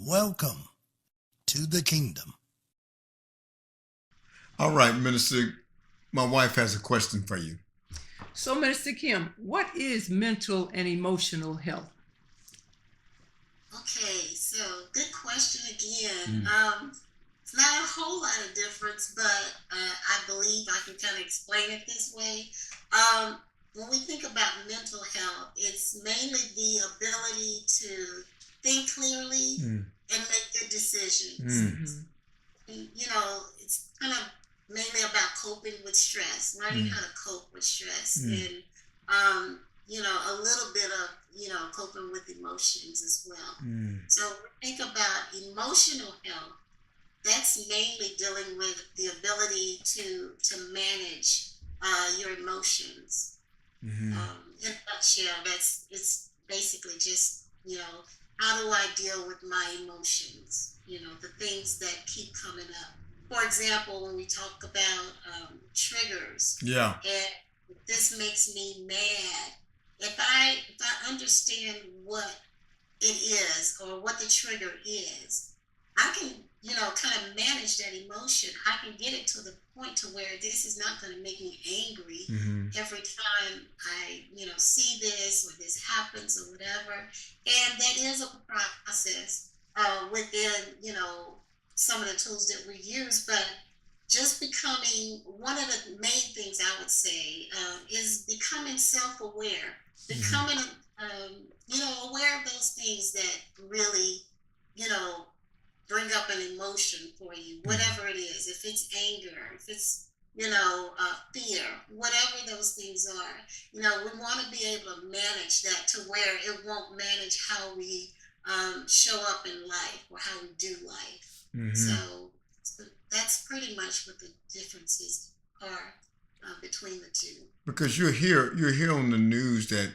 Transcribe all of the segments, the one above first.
Welcome to the kingdom. All right, Minister, my wife has a question for you. So, Minister Kim, what is mental and emotional health? Okay, so good question again. It's not a whole lot of difference, but I believe I can kind of explain it this way. When we think about mental health, it's mainly the ability to think clearly and make good decisions. It's kind of mainly about coping with stress, learning how to cope with stress, and a little bit of coping with emotions as well. So when we think about emotional health, that's mainly dealing with the ability to manage your emotions. In a nutshell, it's basically just how do I deal with my emotions? The things that keep coming up. For example, when we talk about triggers, and this makes me mad. If I understand what it is or what the trigger is, I can kind of manage that emotion. I can get it to the point to where this is not going to make me angry every time I see this or this happens or whatever. And that is a process within some of the tools that we use, but just becoming one of the main things I would say is becoming self-aware, becoming aware of those things that really bring up an emotion for you, whatever it is. If it's anger, if it's fear, whatever those things are, we want to be able to manage that to where it won't manage how we show up in life or how we do life. So that's pretty much what the differences are between the two. Because you're here on the news that,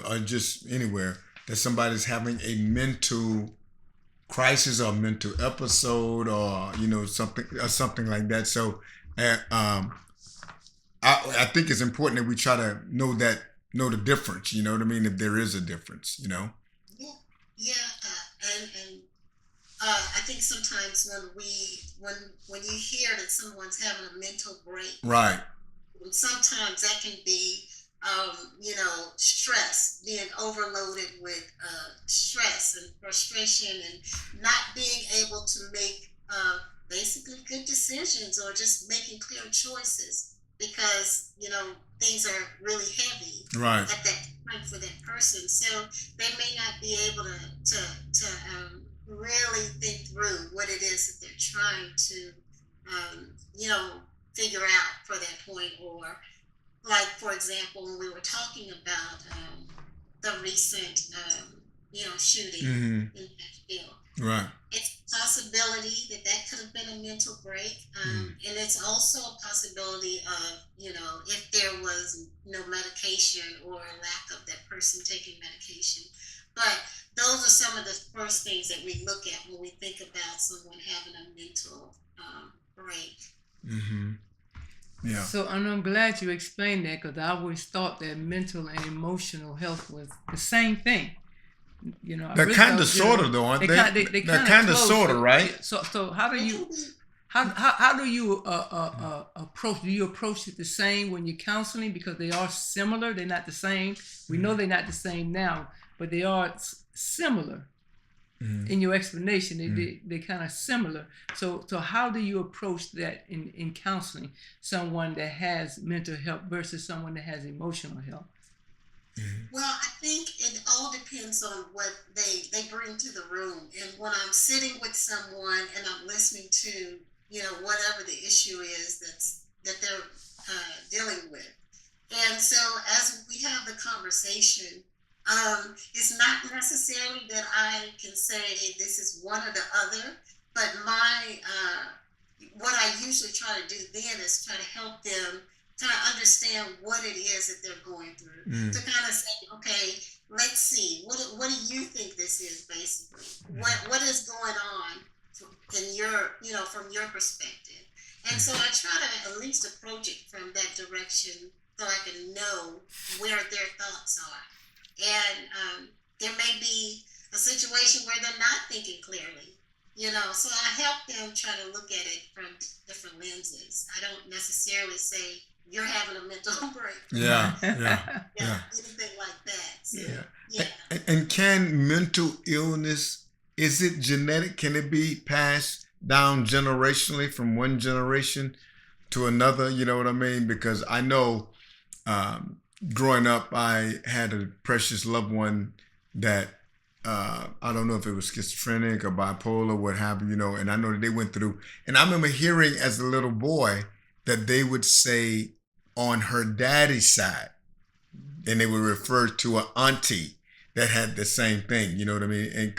or just anywhere, that somebody's having a mental crisis or mental episode or something like that. So I think it's important that we try to know the difference. You know what I mean? If there is a difference, Yeah, and I think sometimes when you hear that someone's having a mental break, right? Sometimes that can be stress, being overloaded with stress and frustration and not being able to make basically good decisions or just making clear choices because things are really heavy at that time for that person. So they may not be able to really think through what it is that they're trying to figure out for that point. Or like, for example, when we were talking about the recent shooting in Nashville, right? It's a possibility that could have been a mental break, and it's also a possibility of if there was no medication or a lack of that person taking medication. But those are some of the first things that we look at when we think about someone having a mental break. Yeah. So, and I'm glad you explained that because I always thought that mental and emotional health was the same thing. They're kind of sort of though, aren't they? They're kind of sort of, right? So how do you approach? Do you approach it the same when you're counseling because they are similar? They're not the same. We know they're not the same now, but they are similar. In your explanation, they're kind of similar. So how do you approach that in counseling someone that has mental health versus someone that has emotional health? Well, I think it all depends on what they bring to the room. And when I'm sitting with someone and I'm listening to whatever the issue is that they're dealing with, and so as we have the conversation, it's not necessarily that I can say this is one or the other, but what I usually try to do then is try to help them kind of understand what it is that they're going through. To kind of say, okay, let's see, what do you think this is basically? What is going on in your from your perspective? And so I try to at least approach it from that direction so I can know where their thoughts are. And there may be a situation where they're not thinking So I help them try to look at it from different lenses. I don't necessarily say you're having a mental break. Yeah, Anything like that. So, yeah. And can mental illness, is it genetic? Can it be passed down generationally from one generation to another? You know what I mean? Because I know growing up, I had a precious loved one that I don't know if it was schizophrenic or bipolar, what have you, and I know that they went through, and I remember hearing as a little boy that they would say on her daddy's side, and they would refer to an auntie that had the same thing, you know what I mean? And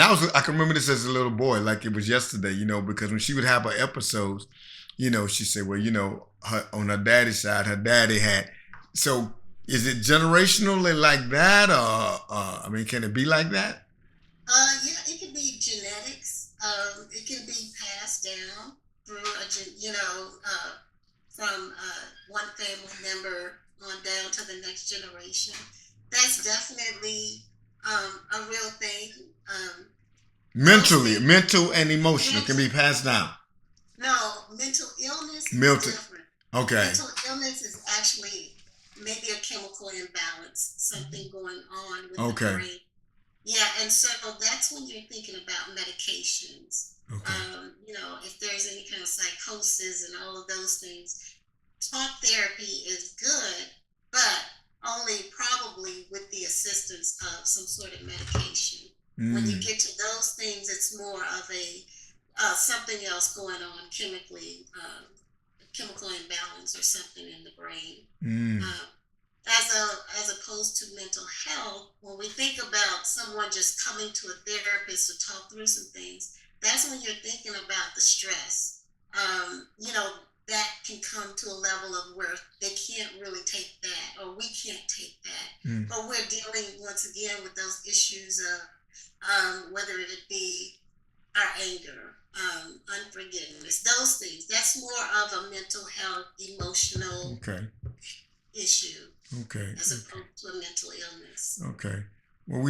I can remember this as a little boy, like it was yesterday, because when she would have her episodes, she said, well, on her daddy's side, her daddy had, so is it generationally like that, or can it be like that? Yeah, it can be genetics. It can be passed down through from one family member on down to the next generation. That's definitely a real thing. Mentally, mental and emotional can be passed down. No, mental illness is different. Okay. Mental illness is actually maybe a chemical imbalance, something going on with the brain. Yeah, and so that's when you're thinking about medications. Okay. If there's any kind of psychosis and all of those things, talk therapy is good, but only probably with the assistance of some sort of medication. When you get to those things, it's more of a something else going on chemically, chemical imbalance or something in the brain. As opposed to mental health, when we think about someone just coming to a therapist to talk through some things, that's when you're thinking about the stress. That can come to a level of where they can't really take that, or we can't take that. But we're dealing once again with those issues of whether it be our anger, unforgiveness, those things. That's more of a mental health, emotional issue. As opposed to a mental illness. Okay. Well,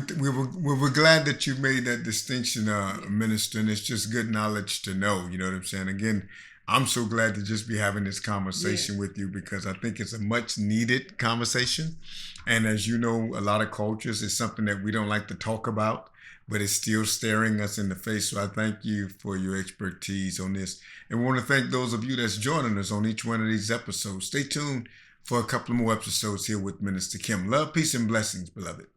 we're glad that you made that distinction, Minister, and it's just good knowledge to know. You know what I'm saying? Again, I'm so glad to just be having this conversation with you, because I think it's a much needed conversation. And as you know, a lot of cultures, it's something that we don't like to talk about, but it's still staring us in the face. So I thank you for your expertise on this. And we want to thank those of you that's joining us on each one of these episodes. Stay tuned for a couple more episodes here with Minister Kim. Love, peace, and blessings, beloved.